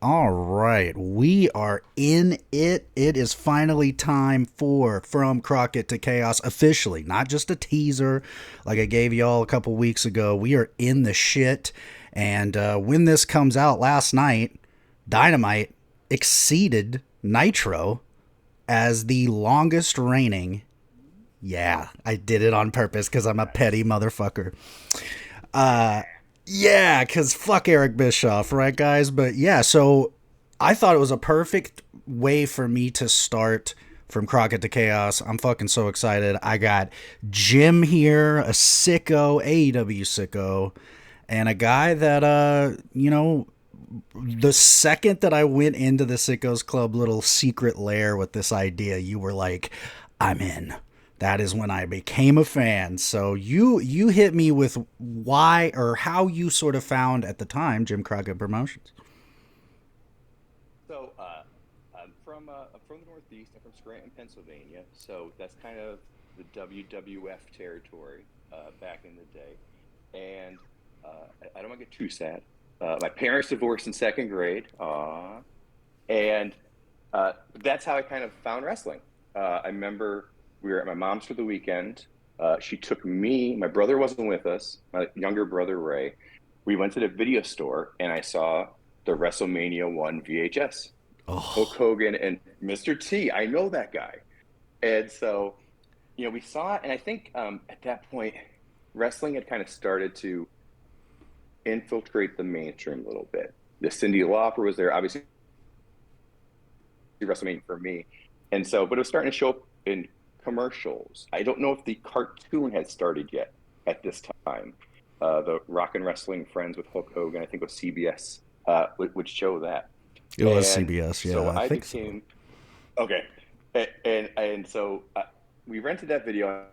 All right, we are in it. It is finally time for From Crockett to Chaos officially, not just a teaser like I gave y'all a couple weeks ago. We are in the shit. And when this comes out last night, Dynamite exceeded Nitro as the longest reigning. Yeah, I did it on purpose because I'm a petty motherfucker. Yeah, because fuck Eric Bischoff, right, guys? But yeah, so I thought it was a perfect way for me to start from Crockett to Chaos. I'm fucking so excited. I got Jim here, a sicko, AEW sicko, and a guy that, the second that I went into the Sickos Club little secret lair with this idea, you were like, I'm in. That is when I became a fan. So you hit me with why or how you sort of found at the time Jim Crockett Promotions. I'm from the Northeast. I'm from Scranton, Pennsylvania. So that's kind of the WWF territory back in the day. And I don't want to get too sad. My parents divorced in second grade. And that's how I kind of found wrestling. I remember we were at my mom's for the weekend. She took me, my brother wasn't with us, my younger brother, Ray. We went to the video store and I saw the WrestleMania 1 VHS. Hulk Oh, Hogan and Mr. T. I know that guy. And so, we saw it. And I think at that point, wrestling had kind of started to infiltrate the mainstream a little bit. The Cyndi Lauper was there, obviously, WrestleMania for me. And so, but it was starting to show up in commercials. I don't know if the cartoon had started yet at this time. The Rock and Wrestling Friends with Hulk Hogan, I think it was CBS, would show that. it was And CBS. so Yeah, I I think so. became okay, and so we rented that video.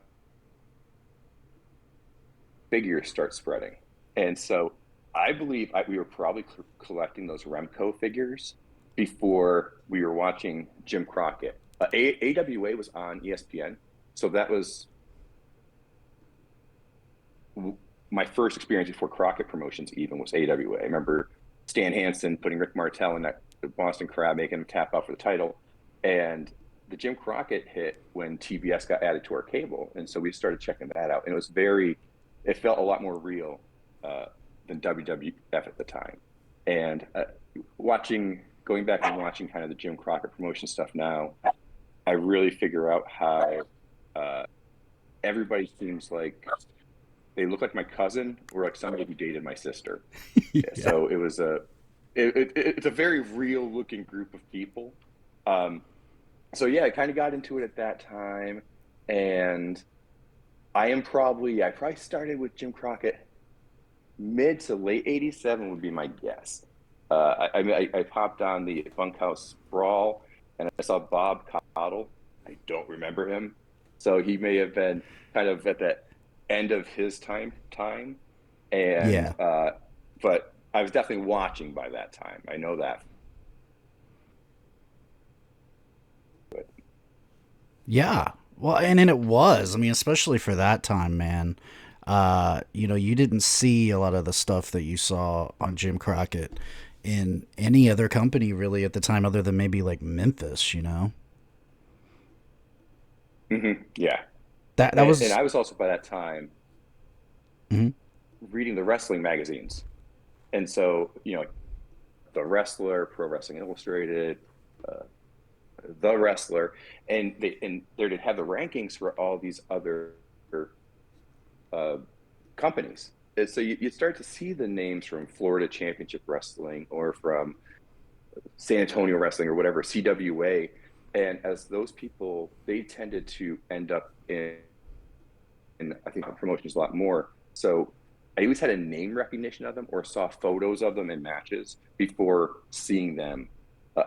Figures start spreading, and so I believe we were probably collecting those Remco figures before we were watching Jim Crockett. AWA was on ESPN, so that was my first experience before Crockett Promotions even was AWA. I remember Stan Hansen putting Rick Martel in that Boston Crab, making him tap out for the title, and the Jim Crockett hit when TBS got added to our cable, and so we started checking that out, and it felt a lot more real than WWF at the time, and going back and watching kind of the Jim Crockett Promotion stuff now, I really figure out how uh, everybody seems like they look like my cousin or like somebody who dated my sister. Yeah, Yeah. so it's a very real looking group of people. Um, so yeah, I kind of got into it at that time, and I probably started with Jim Crockett mid to late '87 would be my guess. I popped on the Bunkhouse Brawl and I saw Bob Caudle. I don't remember him, so he may have been kind of at the end of his time, and Yeah. but I was definitely watching by that time. I know that. But Yeah. Well, and then it was. I mean, especially for that time, man. You didn't see a lot of the stuff that you saw on Jim Crockett in any other company really at the time other than maybe like Memphis. yeah, That and was I was also by that time mhm. reading the wrestling magazines, and so the Wrestler, Pro Wrestling Illustrated, uh, the Wrestler, and they'd have the rankings for all these other uh, companies. And so you start to see the names from Florida Championship Wrestling or from San Antonio Wrestling or whatever, CWA. And as those people, they tended to end up in I think the promotions a lot more. So I always had a name recognition of them or saw photos of them in matches before seeing them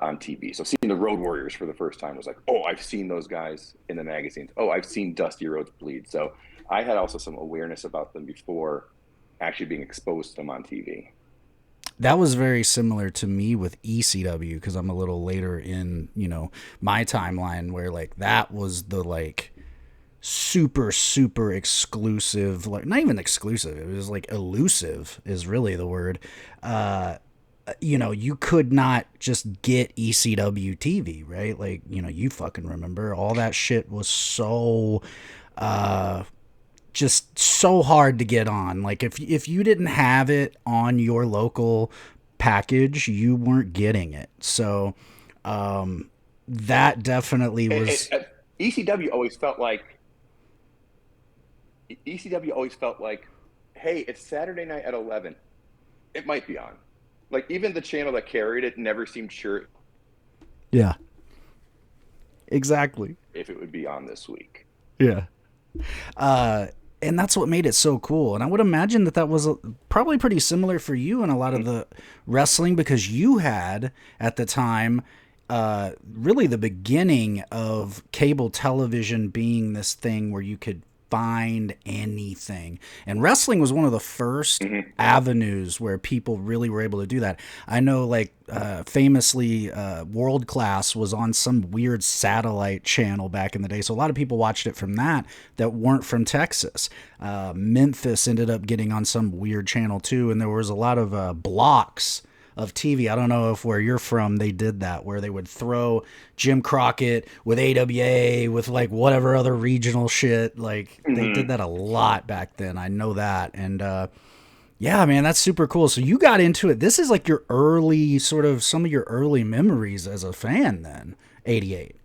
on TV. So seeing the Road Warriors for the first time was like, oh, I've seen those guys in the magazines. Oh, I've seen Dusty Rhodes bleed. So I had also some awareness about them before actually being exposed to them on TV. That was very similar to me with ECW because I'm a little later in, my timeline where like that was the like super super exclusive, like not even exclusive, it was like elusive is really the word. you could not just get ECW TV, right? Like, you fucking remember all that shit was so uh just so hard to get on. Like if you didn't have it on your local package, you weren't getting it. So that definitely was. ECW always felt like ECW always felt like, hey, it's Saturday night at 11. It might be on. Like even the channel that carried it never seemed sure Yeah, exactly. if it would be on this week. Yeah. Uh, and that's what made it so cool. And I would imagine that that was probably pretty similar for you in a lot of the wrestling, because you had at the time really the beginning of cable television being this thing where you could find anything. And wrestling was one of the first Mm-hmm. avenues where people really were able to do that. I know, like, famously, World Class was on some weird satellite channel back in the day. So a lot of people watched it from that weren't from Texas. Memphis ended up getting on some weird channel too. And there was a lot of blocks of TV. I don't know if where you're from they did that, where they would throw Jim Crockett with AWA with like whatever other regional shit. Like they did Mm-hmm. that a lot back then. I know that. And yeah, man, that's super cool. So you got into it. This is like your early sort of some of your early memories as a fan then. 88.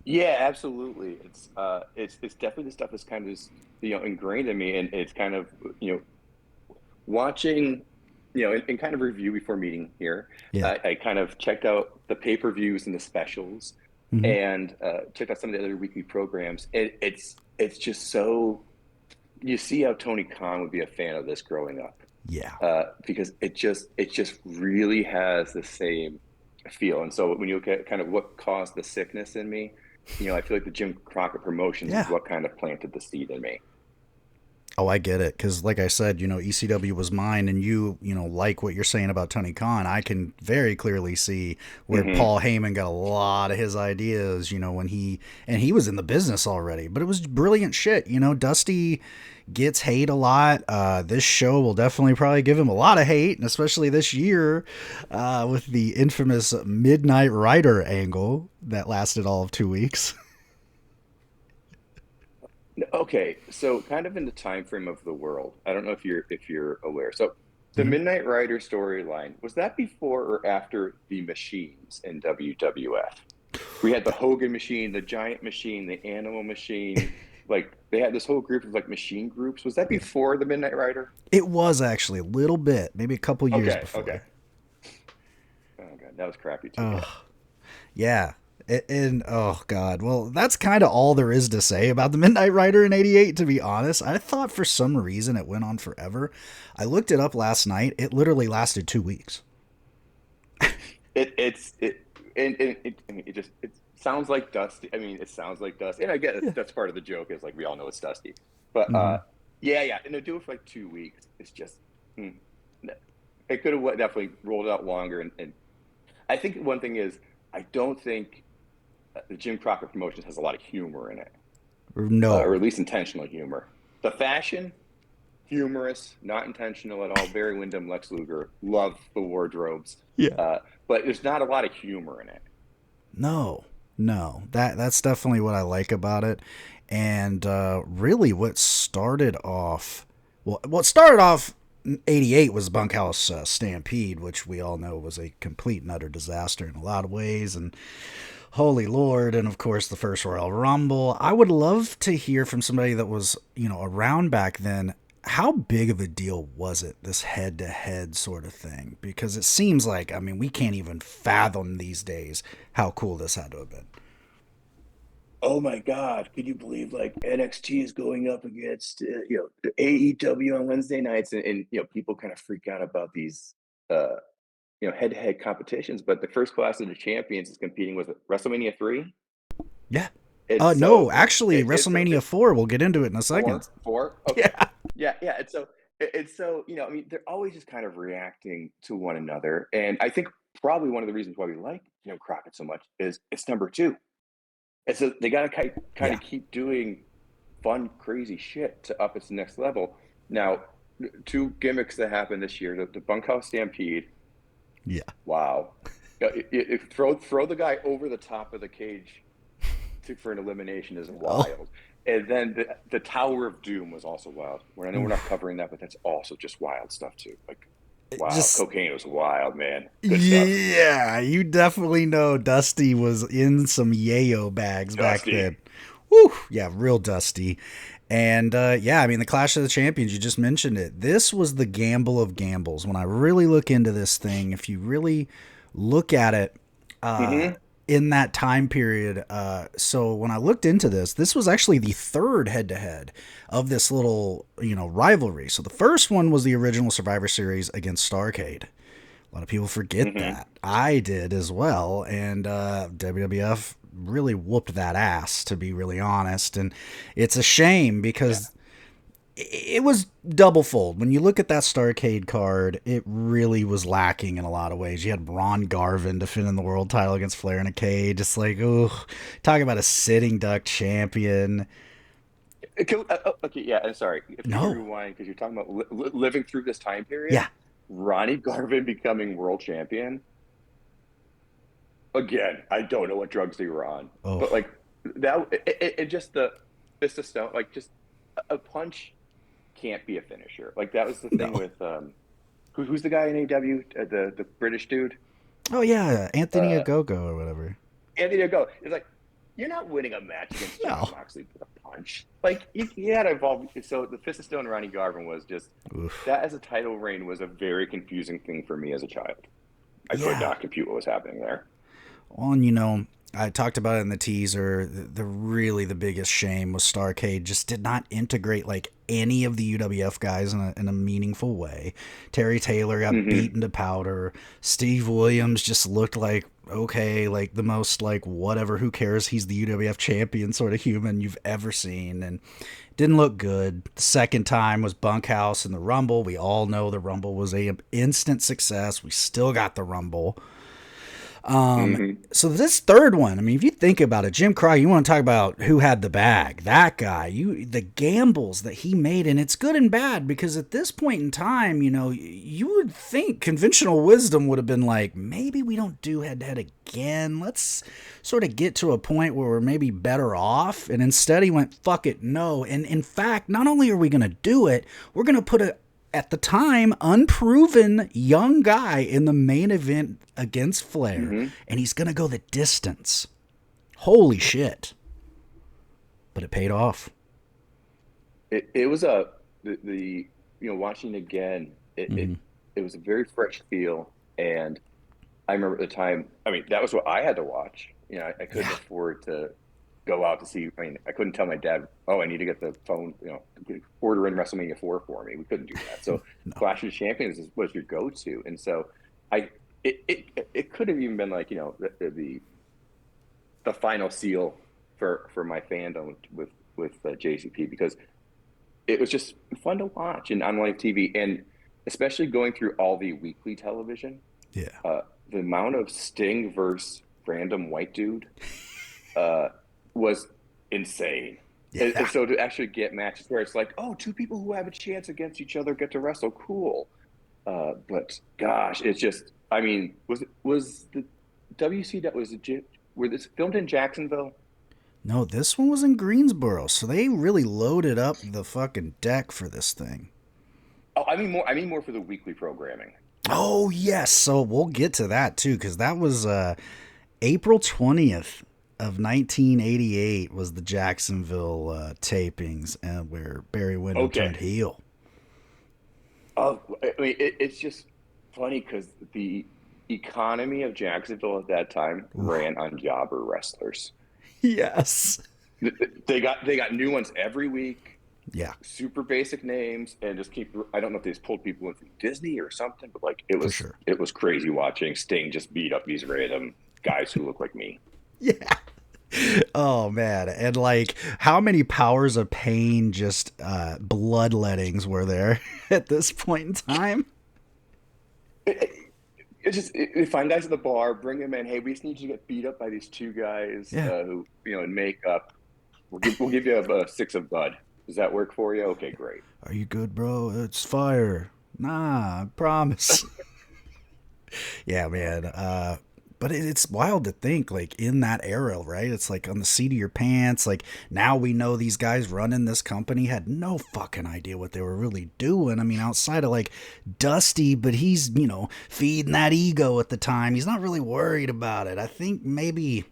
Yeah, absolutely. It's definitely the stuff that's kind of just, ingrained in me, and it's kind of watching, and kind of review before meeting here. Yeah. I kind of checked out the pay-per-views and the specials, Hmm. and checked out some of the other weekly programs. It's just so, you see how Tony Khan would be a fan of this growing up, Yeah. because it just really has the same feel. And so when you look at kind of what caused the sickness in me, I feel like the Jim Crockett Promotions is Yeah. what kind of planted the seed in me. Oh, I get it. Because, like I said, ECW was mine, and like what you're saying about Tony Khan, I can very clearly see where Hmm. Paul Heyman got a lot of his ideas, when and he was in the business already. But it was brilliant shit. Dusty gets hate a lot. This show will definitely probably give him a lot of hate, and especially this year with the infamous Midnight Rider angle that lasted all of 2 weeks. Okay, so kind of in the time frame of the world, I don't know if you're aware. So the Mhm. Midnight Rider storyline, was that before or after the machines in WWF? We had the Hogan machine, the Giant machine, the Animal machine. Like they had this whole group of like machine groups. Was that before the Midnight Rider? It was actually a little bit, maybe a couple years Okay, okay. before. Oh god, that was crappy too. Yeah. Oh, yeah. And oh god, well, that's kind of all there is to say about the Midnight Rider in '88. To be honest, I thought for some reason it went on forever. I looked it up last night. It literally lasted 2 weeks. It and I mean, it sounds like Dusty. I mean, it sounds like Dusty, and I get it. Yeah. That's part of the joke. Is like we all know it's Dusty, but Hmm. yeah, yeah, and to do it for like 2 weeks, it's just hmm, it could have definitely rolled out longer. And I think one thing is I don't think the Jim Crockett Promotions has a lot of humor in it, or No. at least intentional humor. The fashion, humorous, not intentional at all. Barry Windham, Lex Luger, love the wardrobes, Yeah. uh, but there's not a lot of humor in it. No. No. That's definitely what I like about it. And really, what started off 88 was Bunkhouse Stampede, which we all know was a complete and utter disaster in a lot of ways. And holy Lord, and of course the first Royal Rumble. I would love to hear from somebody that was, around back then. How big of a deal was it, this head to head sort of thing? Because it seems like, I mean, we can't even fathom these days how cool this had to have been. Oh my God, could you believe like NXT is going up against AEW on Wednesday nights, and people kind of freak out about these uh head-to-head competitions, but the first class of the champions is competing with WrestleMania 3. Yeah. It's No, so actually, it's so WrestleMania it's 4, we'll get into it in a second. four. Okay. Yeah. Yeah, yeah. And so it's so, I mean, they're always just kind of reacting to one another. And I think probably one of the reasons why we like Crockett so much is it's number two. And so they got to kind Yeah. of keep doing fun, crazy shit to up its next level. Now, two gimmicks that happened this year: the Bunkhouse Stampede, Yeah. Wow. Throw the guy over the top of the cage for an elimination is Oh, wild. And then the Tower of Doom was also wild. I know we're not oof. covering that, but that's also just wild stuff too. Like, wow, Just cocaine was wild, man. Good stuff. yeah, you definitely know Dusty was in some yayo bags back Dusty. then. Woo, yeah, real Dusty. And yeah, I mean, the Clash of the Champions, you just mentioned it. This was the gamble of gambles. When I really look into this thing, if you really look at it uh, Hmm. in that time period, so when I looked into this, this was actually the third head to head of this little, rivalry. So the first one was the original Survivor Series against Starcade. A lot of people forget Hmm. that. I did as well. And WWF really whooped that ass, to be really honest. And it's a shame Yeah. because it was double fold. When you look at that Starcade card, it really was lacking in a lot of ways. You had Ron Garvin defending the world title against Flair in a cage. Just like, oh, talking about a sitting duck champion. Okay, yeah, I'm sorry. If you can No. rewind, because you're talking about living through this time period, Yeah. Ronnie Garvin becoming world champion. Again, I don't know what drugs they were on, but Oh, like that, it just the fist of stone, like just a punch can't be a finisher. Like that was the thing no. with who's the guy in AW, the British dude, Oh, yeah. Anthony uh, Ogogo or whatever. Anthony Ogo. It's like you're not winning a match against John No. Moxley with a punch. Like you had to evolve. So the fist of stone, Ronnie Garvin was just Oof. that as a title reign was a very confusing thing for me as a child. I could Yeah. not compute what was happening there. Well, and I talked about it in the teaser. The really the biggest shame was Starcade just did not integrate like any of the UWF guys in a meaningful way. Terry Taylor got Hmm. beaten to powder. Steve Williams just looked like okay, like the most like whatever, who cares? He's the UWF champion sort of human you've ever seen, and didn't look good. The second time was Bunkhouse in the Rumble. We all know the Rumble was a instant success. We still got the Rumble. Hmm. So this third one, I mean, if you think about it, Jim Crockett, you want to talk about who had the bag? That guy. The gambles that he made, and it's good and bad because at this point in time, you would think conventional wisdom would have been like, maybe we don't do head to head again. Let's sort of get to a point where we're maybe better off. And instead, he went, fuck it, no. And in fact, not only are we going to do it, we're going to put a at the time, unproven young guy in the main event against Flair, Hmm. and he's going to go the distance. Holy shit. But it paid off. It was the watching again. It was a very fresh feel, and I remember at the time. I mean, that was what I had to watch. I couldn't Yeah. afford to go out to see. I mean, I couldn't tell my dad, "Oh, I need to get the phone. Order in WrestleMania 4 for me." We couldn't do that. So No. Clash of Champions was your go-to, and so I it could have even been like the final seal for my fandom with JCP because it was just fun to watch and on live TV, and especially going through all the weekly television. Yeah. Uh, the amount of Sting versus random white dude uh, was insane. And Yeah. so to actually get matches where it's like, oh, two people who have a chance against each other get to wrestle, cool. But gosh, it's just, I mean, was the WC that was were this filmed in Jacksonville? No, this one was in Greensboro, so they really loaded up the fucking deck for this thing. Oh, I mean more for the weekly programming. Oh, yes. So we'll get to that too, because that was April 20th of 1988 was the Jacksonville tapings where Barry Windham Okay. turned heel. Oh, I mean, it's just funny because the economy of Jacksonville at that time Ooh. ran on jobber wrestlers. Yes. They got new ones every week, Yeah, super basic names, and just keep. I don't know if they just pulled people in from Disney or something, but like it for was sure. it was crazy watching Sting just beat up these random guys who look like me. Yeah. Oh man, and like how many powers of pain, just bloodlettings were there at this point in time? It's just find guys at the bar, bring them in. Hey, we just need you to get beat up by these two guys Yeah. who in makeup. We'll give you a six of Bud. Does that work for you? Okay, great. Are you good, bro? It's fire. Nah, I promise. Yeah, man. But it's wild to think, like, in that era, right? It's like on the seat of your pants. Like, now we know these guys running this company had no fucking idea what they were really doing. I mean, outside of, like, Dusty, but he's, feeding that ego at the time. He's not really worried about it. I think maybe.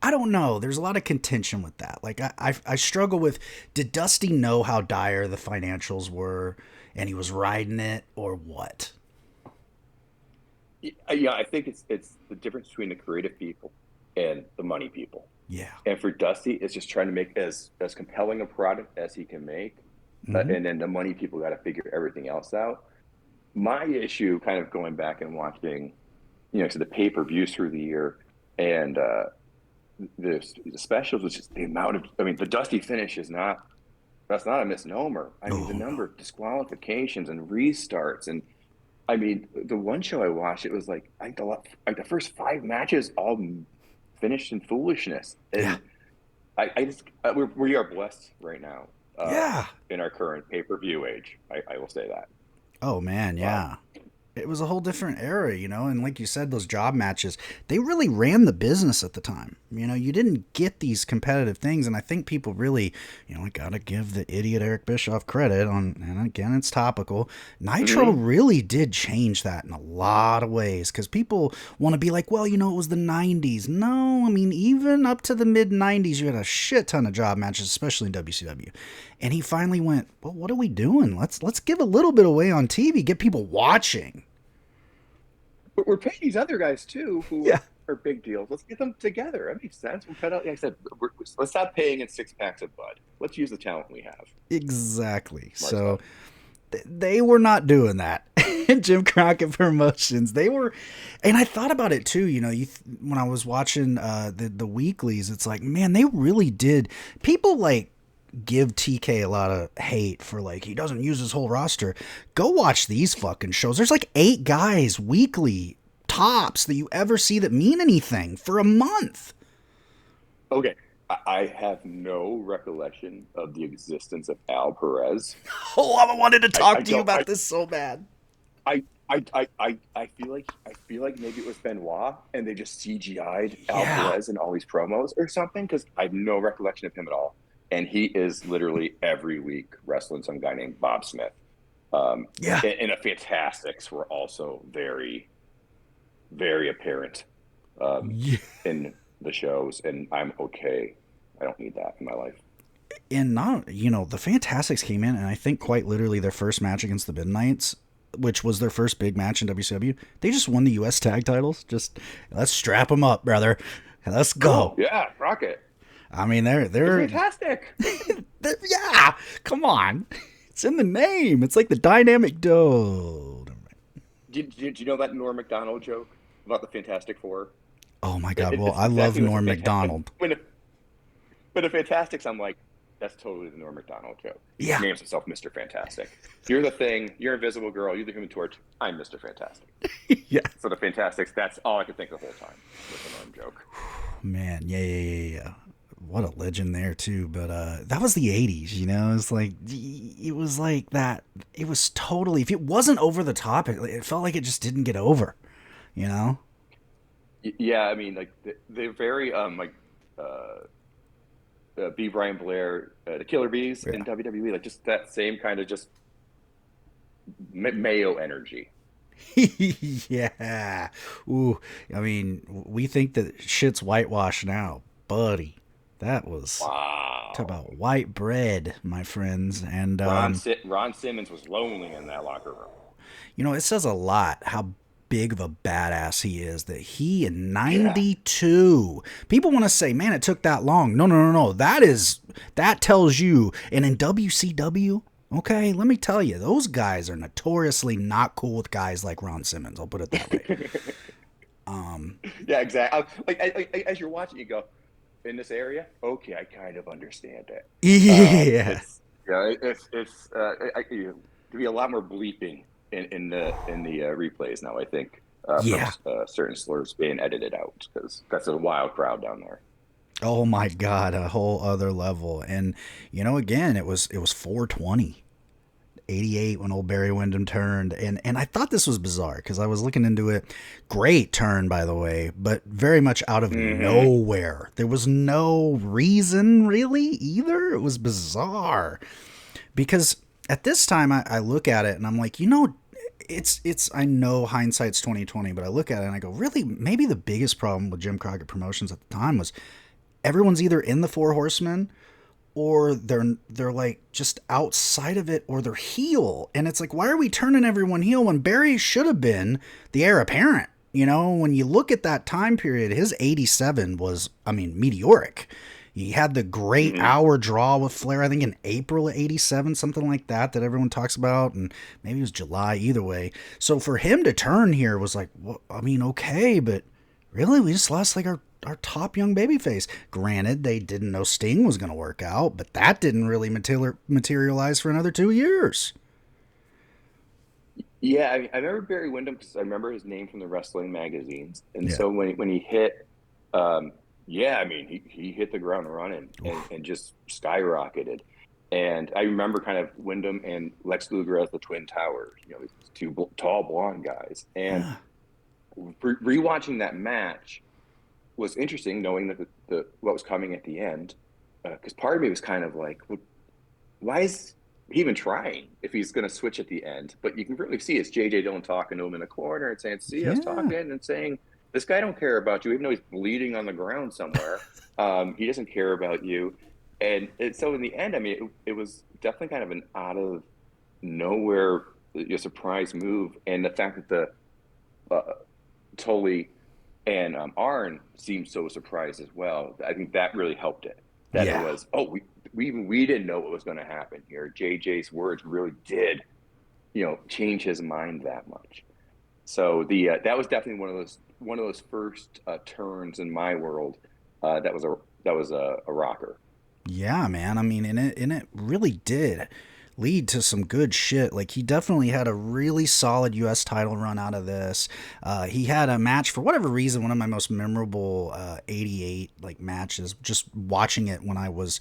I don't know. There's a lot of contention with that. Like, I struggle with, did Dusty know how dire the financials were and he was riding it, or what? Yeah, I think it's the difference between the creative people and the money people. Yeah. And for Dusty, it's just trying to make as compelling a product as he can make, Mm-hmm. and then the money people got to figure everything else out. My issue, kind of going back and watching, to the pay per views through the year, and the specials was just the amount of. I mean, the Dusty finish is not. That's not a misnomer. I mean, Oh, the no. number of disqualifications and restarts, and I mean, the one show I watched, it was like the first five matches all finished in foolishness, Yeah. and I just we are blessed right now, Yeah. in our current pay per view age. I will say that. Oh, man. Um, Yeah. It was a whole different era, and like you said, those job matches, they really ran the business at the time. You didn't get these competitive things, and I think people really, I gotta give the idiot Eric Bischoff credit on, and again, it's topical. Nitro mhm. really did change that in a lot of ways, because people want to be like, well, it was the 90s. No, I mean, even up to the mid 90s, you had a shit ton of job matches, especially in WCW. And he finally went, well, what are we doing? Let's give a little bit away on TV, get people watching. But we're paying these other guys too, who Yeah. are big deals. Let's get them together. That makes sense. We'll cut out. Like I said, let's stop paying in six packs of Bud. Let's use the talent we have. Exactly. Smart So stuff. they were not doing that. Jim Crockett Promotions. They were, and I thought about it too. When I was watching the weeklies, it's like, man, they really did. People like give TK a lot of hate for like he doesn't use his whole roster. Go watch these fucking shows. There's like 8 guys weekly tops that you ever see that mean anything for a month. Okay. I have no recollection of the existence of Al Perez. Oh, I wanted to I talk to you don't. about this so bad. I feel like maybe it was Benoit and they just CGI'd Al Yeah. Perez in all these promos or something, because I have no recollection of him at all. And he is literally every week wrestling some guy named Bob Smith. Yeah. And the Fantastics were also very, very apparent, um, Yeah. in the shows, and I'm okay. I don't need that in my life. And not, the Fantastics came in, and I think quite literally their first match against the Midnights, which was their first big match in WCW, they just won the U.S. tag titles. Just let's strap them up, brother. Let's Oh go. yeah, Rocket. I mean, They're they're fantastic. yeah. Come on, it's in the name. It's like the dynamic duo. Did you know that Norm Macdonald joke about the Fantastic Four? Oh my God. Well, It's I love exactly what the Norm Fantastic. Macdonald. When the Fantastics, I'm like, that's totally the Norm Macdonald joke. He just Yeah. names himself Mr. Fantastic. You're the Thing. You're Invisible Girl. You're the Human Torch. I'm Mr. Fantastic. Yeah. So the Fantastics. That's all I could think the whole time with the Norm joke. Man. Yeah. What a legend there too. But that was the 80s. It's like it was like that. It was totally. If it wasn't over the top, it felt like it just didn't get over. You know. Yeah, I mean, like they're very like B. Brian Blair, the Killer Bees in Yeah. WWE, like just that same kind of just Mayo energy. Yeah. Ooh. I mean, we think that shit's whitewashed now, buddy. That was talk Wow. about white bread, my friends. And Ron Simmons was lonely in that locker room. it says a lot how big of a badass he is that he in Yeah. 92 people want to say, man, it took that long. No, that tells you. And in WCW, okay, let me tell you, those guys are notoriously not cool with guys like Ron Simmons, I'll put it that way. um Yeah, exactly. As you're watching, you go, in this area, okay, I kind of understand it. yeah. To be a lot more bleeping in the replays now. I think, from Yeah. certain slurs being edited out, because that's a wild crowd down there. Oh my God, a whole other level. And again, it was 420. '88 when old Barry Windham turned, and I thought this was bizarre because I was looking into it. Great turn, by the way, but very much out of Mm-hmm. nowhere. There was no reason really either. It was bizarre because at this time I look at it and I'm like, it's I know hindsight's 2020, but I look at it and I go, really, maybe the biggest problem with Jim Crockett Promotions at the time was everyone's either in the Four Horsemen or they're like just outside of it or they're heel. And it's like, why are we turning everyone heel when Barry should have been the heir apparent? When you look at that time period, his 87 was, I mean, meteoric. He had the great Mm-hmm. hour draw with Flair, I think in April of 87, something like that everyone talks about. And maybe it was July, either way. So for him to turn here was like, well, I mean, okay, but really, we just lost like our top young babyface. Granted, they didn't know Sting was going to work out, but that didn't really materialize for another 2 years. Yeah, I remember Barry Windham because I remember his name from the wrestling magazines, and Yeah. so when he hit, yeah, I mean he hit the ground running and just skyrocketed. And I remember kind of Windham and Lex Luger as the Twin Towers, these two tall blonde guys. And Yeah. rewatching that match was interesting, knowing that the what was coming at the end, because part of me was kind of like, well, why is he even trying if he's going to switch at the end? But you can really see it's JJ Dillon talking to him in the corner and saying, "See us Yeah. talking," and saying, "This guy don't care about you, even though he's bleeding on the ground somewhere. He doesn't care about you." And so in the end, I mean, it was definitely kind of an out of nowhere surprise move, and the fact that the Tully and Arn seemed so surprised as well. I think that really helped it. That it Yeah. was, oh, we didn't know what was going to happen here. JJ's words really did, change his mind that much. So that was definitely one of those first turns in my world. That was a rocker. Yeah, man. I mean, and it really did lead to some good shit. Like he definitely had a really solid U.S. title run out of this. He had a match for whatever reason, one of my most memorable '88 like matches. Just watching it when I was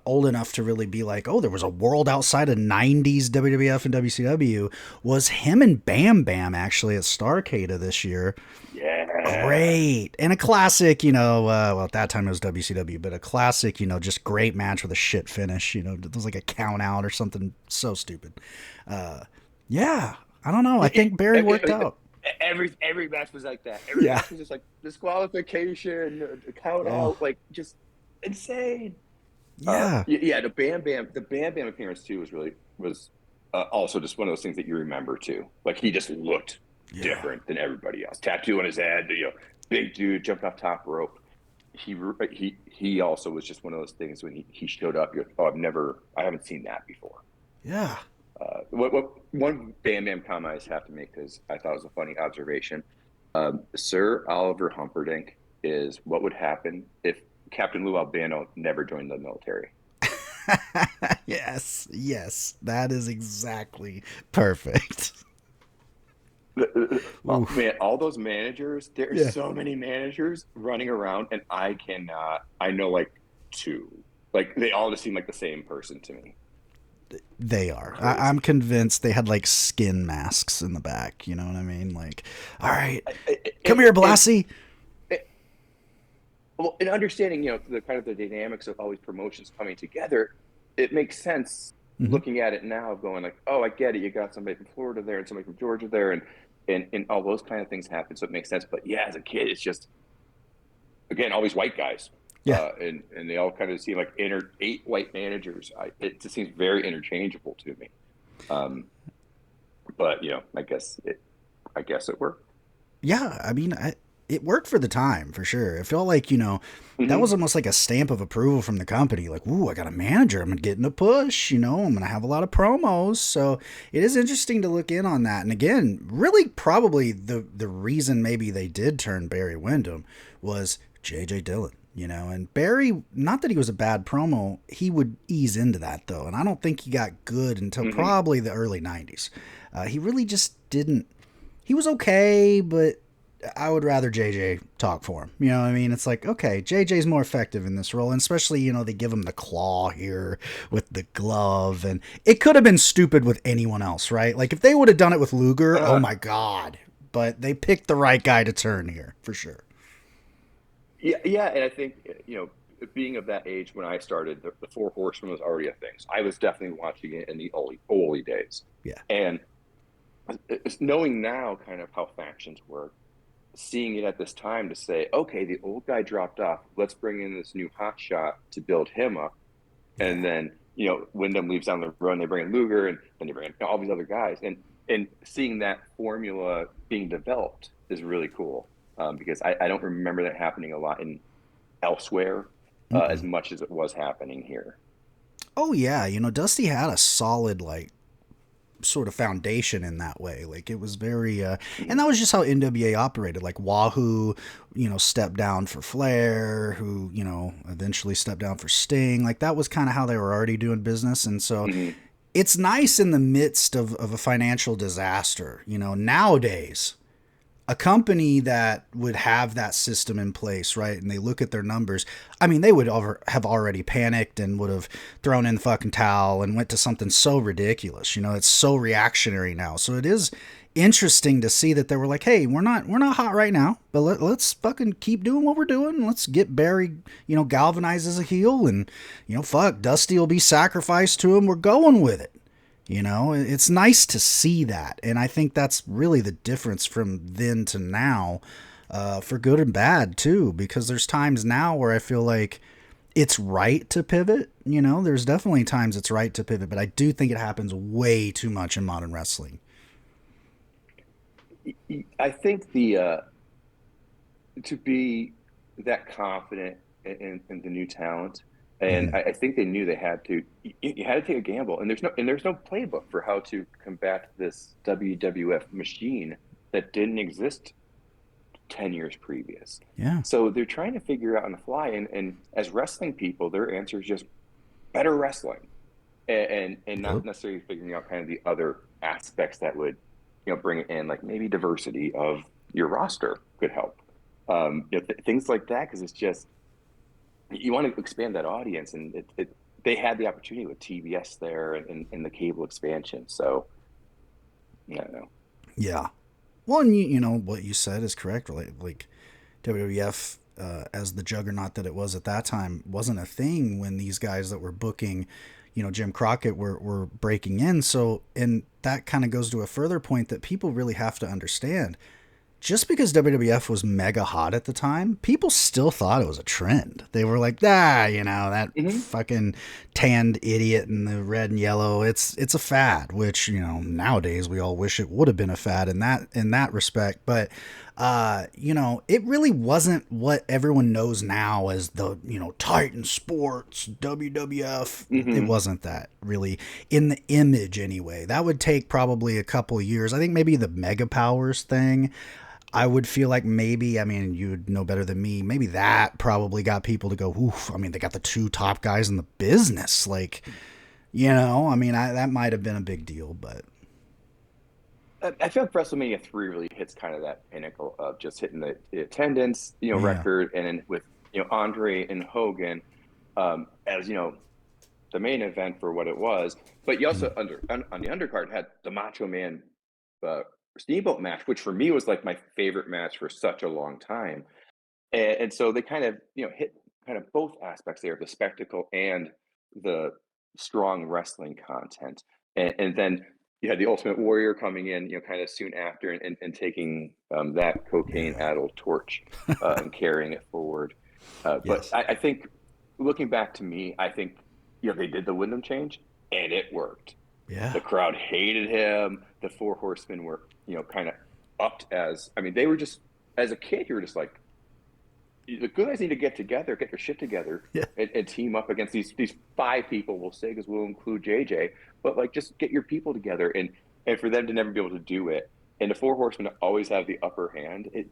old enough to really be like, oh, there was a world outside of '90s WWF and WCW. Was him and Bam Bam actually at Starrcade of this year. Yeah. Great. And a classic, well, at that time it was WCW, but a classic, just great match with a shit finish. It was like a count out or something so stupid. Yeah, I don't know. I think Barry worked out. Every match was like that. Every Yeah. match was just like disqualification, count Oh, out, like just insane. yeah. Yeah, the Bam Bam appearance too was also just one of those things that you remember too. Like he just looked Yeah. different than everybody else. Tattoo on his head, big dude jumped off top rope. He also was just one of those things when he showed up. You're like, oh, I haven't seen that before. Yeah. What one Bam Bam comment I just have to make because I thought it was a funny observation. Sir Oliver Humperdinck is what would happen if Captain Lou Albano never joined the military. Yes. Yes. That is exactly perfect. Oh Oof. man, all those managers, there's Yeah. so many managers running around, and I know like two. Like they all just seem like the same person to me. They are. I'm Crazy. convinced they had like skin masks in the back. You know what I mean? Like, all right, come And, here, and, Blassie. and well, in understanding, the kind of the dynamics of all these promotions coming together, it makes sense Hmm. looking at it now, going like, oh, I get it. You got somebody from Florida there and somebody from Georgia there, and all those kind of things happen, so it makes sense. But yeah, as a kid, it's just again all these white guys, Yeah. and they all kind of seem like eight white managers. It just seems very interchangeable to me. Um, but I guess it worked. Yeah, I mean, it worked for the time for sure. It felt like that was Hmm. almost like a stamp of approval from the company. Like, ooh, I got a manager. I'm getting a push. I'm gonna have a lot of promos. So it is interesting to look in on that. And again, really, probably the reason maybe they did turn Barry Windham was J.J. Dillon. And Barry, not that he was a bad promo, he would ease into that though. And I don't think he got good until Hmm. probably the early '90s. He really just didn't. He was okay, but I would rather JJ talk for him. You know what I mean? It's like, okay, JJ's more effective in this role. And especially, they give him the claw here with the glove. And it could have been stupid with anyone else, right? Like, if they would have done it with Luger, oh Uh, my God. But they picked the right guy to turn here, for sure. yeah, yeah, and I think being of that age when I started, the Four Horsemen was already a thing. So I was definitely watching it in the early days, Yeah. and knowing now kind of how factions work, seeing it at this time to say, okay, the old guy dropped off. Let's bring in this new hot shot to build him up, and Yeah. then Wyndham leaves down the road, and they bring in Luger, and then they bring in all these other guys, and seeing that formula being developed is really cool, because I don't remember that happening a lot in elsewhere, as Mm-mm. much as it was happening here. Oh, yeah. Dusty had a solid, like, sort of foundation in that way. Like it was very, and Mhm. that was just how NWA operated. Like Wahoo, stepped down for Flair, who eventually stepped down for Sting. Like that was kind of how they were already doing business, and so Mhm. it's nice in the midst of a financial disaster. Nowadays a company that would have that system in place, right? And they look at their numbers. I mean, they would have already panicked and would have thrown in the fucking towel and went to something so ridiculous. It's so reactionary now. So it is interesting to see that they were like, "Hey, we're not hot right now, but let's fucking keep doing what we're doing. Let's get Barry, galvanized as a heel, and fuck, Dusty will be sacrificed to him. We're going with it." It's nice to see that. And I think that's really the difference from then to now, for good and bad, too, because there's times now where I feel like it's right to pivot. There's definitely times it's right to pivot, but I do think it happens way too much in modern wrestling. I think the to be that confident in the new talent, and Mm-hmm. I think they knew they had to. You had to take a gamble, and there's no playbook for how to combat this WWF machine that didn't exist 10 years previous. Yeah. So they're trying to figure out on the fly, and as wrestling people, their answer is just better wrestling, and Yep. not necessarily figuring out kind of the other aspects that would bring it in, like maybe diversity of your roster could help, things like that, because it's just you want to expand that audience, and they had the opportunity with TBS there and the cable expansion. So I don't know. Yeah. Well, and what you said is correct. Like WWF, as the juggernaut that it was at that time, wasn't a thing when these guys that were booking, Jim Crockett were breaking in. So, and that kind of goes to a further point that people really have to understand. Just because WWF was mega hot at the time, people still thought it was a trend. They were like, that Hmm. fucking tanned idiot in the red and yellow. It's a fad, which, nowadays we all wish it would have been a fad in that respect. But it really wasn't what everyone knows now as the, Titan Sports, WWF. It Hmm. wasn't that really in the image anyway. That would take probably a couple of years. I think maybe the Mega Powers thing, I would feel like maybe, I mean, you'd know better than me. Maybe that probably got people to go, oof. I mean, they got the two top guys in the business. Like, I mean, that might have been a big deal, but I feel like WrestleMania 3 really hits kind of that pinnacle of just hitting the attendance, yeah. record, and then with Andre and Hogan, as the main event for what it was. But you also Mm. on the undercard had the Macho Man uh, Steamboat match, which for me was like my favorite match for such a long time. And so they kind of hit kind of both aspects there, the spectacle and the strong wrestling content. And then you had the Ultimate Warrior coming in, kind of soon after, and taking that cocaine Yeah. addled torch, and carrying it forward. But Yes. I think looking back to me, I think they did the Wyndham change, and it worked. Yeah. The crowd hated him. The Four Horsemen were kind of upped as, I mean, they were just, as a kid, you were just like, the good guys need to get together, get their shit together, Yeah. and team up against these five people. We'll say, because we'll include JJ, but like just get your people together, and for them to never be able to do it, and the Four Horsemen always have the upper hand. It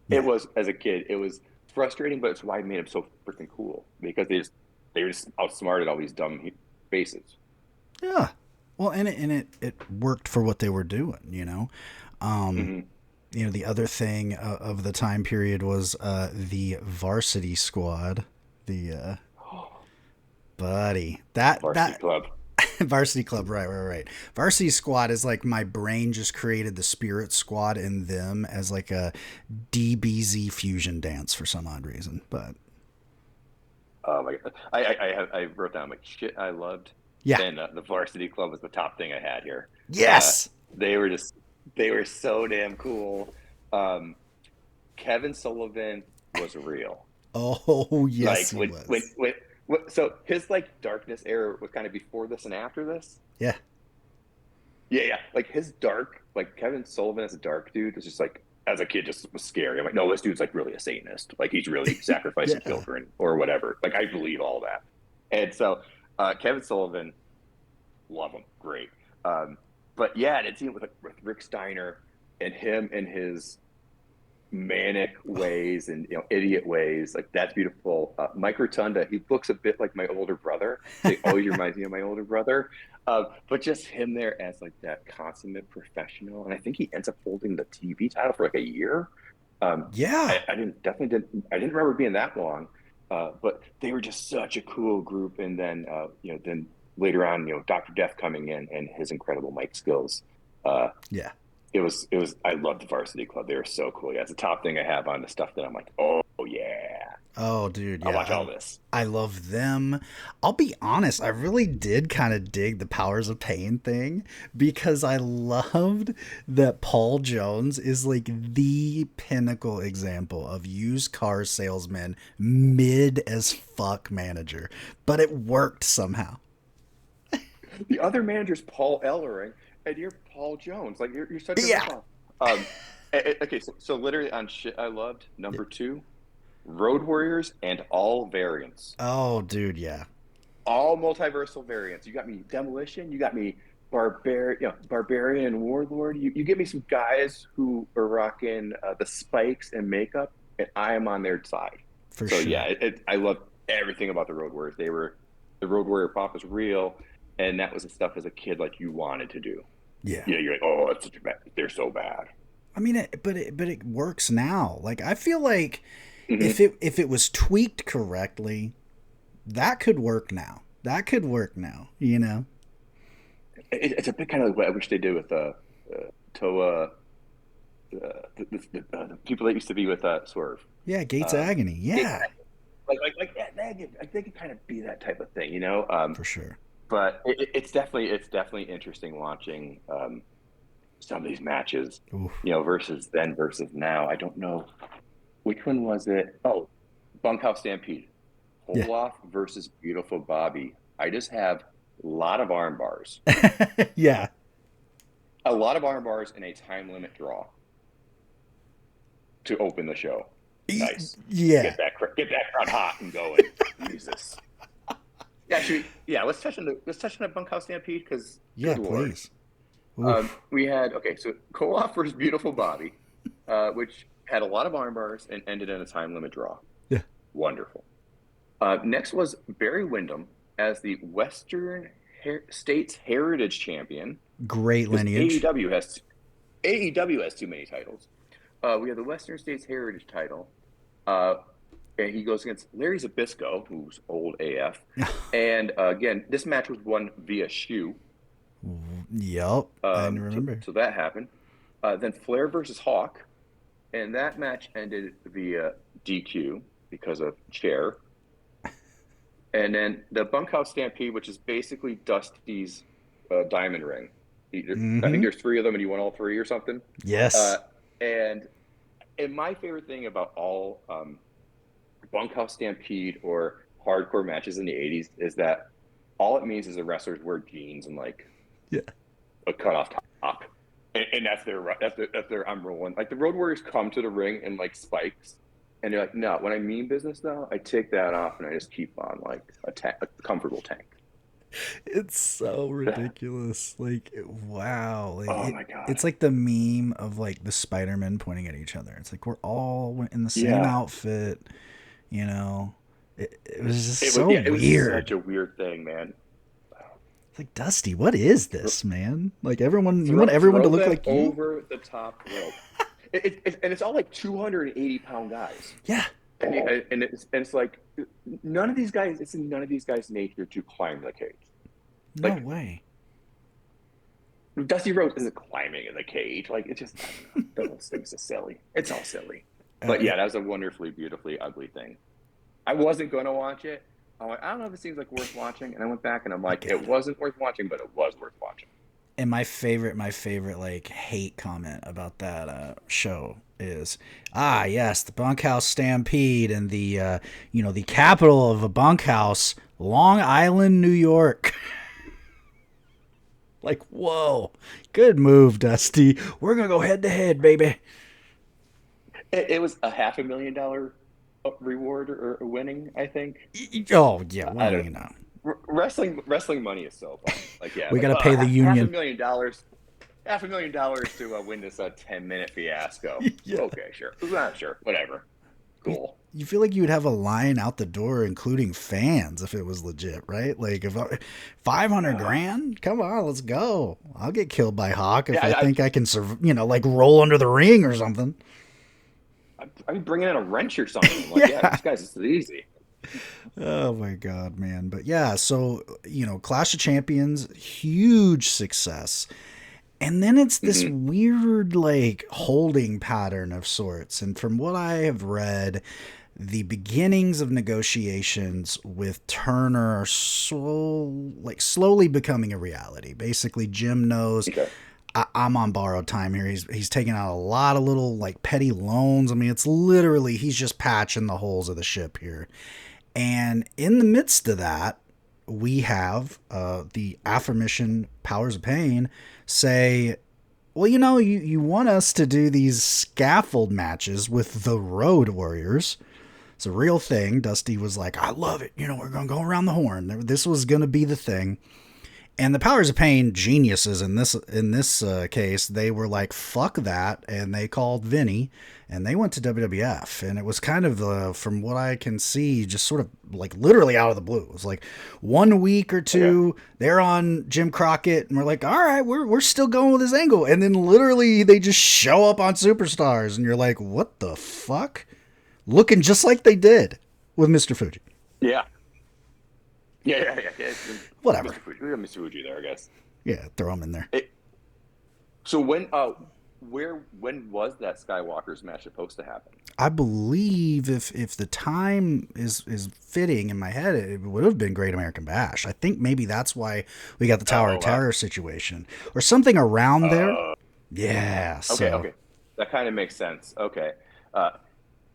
Yeah. was, as a kid, it was frustrating, but it's why it made them so freaking cool, because they just outsmarted all these dumb faces. Yeah. Well, and it worked for what they were doing. Um, Hmm. the other thing of the time period was the Varsity Squad. The buddy Varsity that Club. Varsity Club, right. Varsity Squad is like my brain just created the Spirit Squad in them as like a DBZ fusion dance for some odd reason, but Oh my god, I wrote down like shit I loved, yeah, and the Varsity Club was the top thing I had here. Uh, yes. they were just they were so damn cool. Um, Kevin Sullivan was real. Oh yes, Like he was. so his like darkness era was kind of before this and after this. Yeah, Yeah, yeah. Like his dark, like Kevin Sullivan as a dark dude is just like as a kid just was scary. I'm like, no, this dude's like really a Satanist. Like he's really sacrificing yeah. children or whatever. Like I believe all that. And so Kevin Sullivan, love him, great. Um, but yeah, and it's even with Rick Steiner and him and his manic ways and idiot ways, like that's beautiful. Mike Rotunda, he looks a bit like my older brother. He always reminds me of my older brother. But just him there as like that consummate professional, and I think he ends up holding the TV title for like a year. Yeah. I I didn't remember being that long. But they were just such a cool group, and then then later on, Dr. Death coming in and his incredible mic skills. Uh, Yeah. it was I love the Varsity Club. They were so cool. Yeah, it's the top thing I have on the stuff that I'm like, oh yeah, Oh, dude, I'll yeah, watch all this. I love them. I'll be honest, I really did kind of dig the Powers of Pain thing because I loved that Paul Jones is like the pinnacle example of used car salesman, mid as fuck manager, but it worked somehow. The other manager's Paul Ellering, and you're Paul Jones. Like you're such a Yeah. ripoff. Um, okay, so literally on shit I loved, number two, Road Warriors and all variants, Oh, dude, yeah. all multiversal variants. You got me Demolition, you got me Barbarian and Warlord. You give me some guys who are rocking the spikes and makeup, and I am on their side. For So sure. yeah, I love everything about the Road Warriors. The Road Warrior pop is real, and that was the stuff as a kid like you wanted to do. Yeah. Yeah, you're like, oh, it's such a bad. They're so bad. I mean, but it works now. Like I feel like Hmm. if it was tweaked correctly, that could work now. That could work now. You know? It's a bit kind of like what I wish they did with Toa, the people that used to be with Swerve. Yeah, Gates of Um, Agony. they Yeah, yeah, they could kind of be that type of thing, for sure. But it's definitely interesting watching some of these matches, Oof. versus then versus now. I don't know which one was it. Oh, Bunkhouse Stampede, Yeah. Koloff versus Beautiful Bobby. I just have a lot of arm bars, Yeah. a lot of arm bars, and a time limit draw to open the show. Nice. Yeah. Get that crowd hot and going. Jesus. Yeah, actually, yeah. Let's touch on the Bunkhouse Stampede because Yeah, good lord. please. Oof. We had so Koloff versus Beautiful Bobby, which had a lot of arm bars and ended in a time limit draw. Yeah. Wonderful. Next was Barry Windham as the Western States Heritage Champion Great because lineage. AEW has too many titles. We have the Western States Heritage title, uh, and he goes against Larry Zbyszko, who's old AF. And again, this match was won via shoe. Yep. I Um, so, remember. so that happened. Then Flair versus Hawk, and that match ended via DQ because of chair. And then the Bunkhouse Stampede, which is basically Dusty's diamond ring. I think Mm-hmm. there's three of them, and you won all three or something. Uh, Yes. and my favorite thing about all Bunkhouse Stampede or hardcore matches in the '80s is that all it means is the wrestlers wear jeans and like Yeah. a cutoff top, and that's their I'm rolling. Like the Road Warriors come to the ring in like spikes, and they're like, no, when I mean business though, I take that off and I just keep on like a comfortable tank. It's so ridiculous. Like, wow. Like Oh my god. it's like the meme of like the Spider-Man pointing at each other. It's like we're all in the same Yeah. outfit, you know. It was just It was so yeah, it was weird. such a weird thing, man. It's like, Dusty, what is this, man? Like everyone, you Throw want everyone to throw look them like you? over the top rope. and it's all like 280-pound guys. Yeah. And it's like none of these guys. It's in none of these guys' nature to climb the cage. No Like way. Dusty Rhodes isn't climbing in the cage. Like it's just I don't know. Those things are silly. It's all silly. But yeah, that was a wonderfully, beautifully ugly thing. I wasn't going to watch it. I'm like, I don't know if it seems like worth watching. And I went back and I'm like, it wasn't worth watching, but it was worth watching. And my favorite like hate comment about that show is, yes, the Bunkhouse Stampede and the the capital of a bunkhouse, Long Island, New York. Like, whoa, good move, Dusty. We're gonna go head to head, baby. It was a $500,000 reward or winning, I think. Oh yeah, I well, don't know. Wrestling money is so fun. Like yeah, we like, gotta pay the union. $500,000 to win this 10-minute fiasco. Yeah. Okay, sure. Sure, whatever. Cool. You feel like you would have a line out the door, including fans, if it was legit, right? Like if 500 grand, come on, let's go. I'll get killed by Hawk if I think I can, like roll under the ring or something. I'm bringing in a wrench or something. Like, yeah, this guy's just easy. Oh my god, man. But yeah, so Clash of Champions, huge success. And then it's this weird like holding pattern of sorts. And from what I have read, the beginnings of negotiations with Turner are slowly becoming a reality. Basically, Jim knows I'm on borrowed time here. He's taking out a lot of little like petty loans. I mean, it's literally he's just patching the holes of the ship here. And in the midst of that, we have the aforementioned Powers of Pain say, well, you want us to do these scaffold matches with the Road Warriors. It's a real thing. Dusty was like, I love it. We're going to go around the horn. This was going to be the thing. And the Powers of Pain geniuses in this case, they were like, fuck that. And they called Vinny and they went to WWF. And it was kind of, from what I can see, just sort of like literally out of the blue. It was like 1 week or two, they're on Jim Crockett and we're like, all right, we're still going with this angle. And then literally they just show up on Superstars and you're like, what the fuck? Looking just like they did with Mr. Fuji. Yeah. Yeah. Whatever. We got Mr. Fuji there, I guess. Yeah, throw him in there. So when was that Skywalker's match supposed to happen? I believe if the time is fitting in my head, it would have been Great American Bash. I think maybe that's why we got the Tower of Terror situation or something around there. Yeah. Okay. That kind of makes sense. Okay.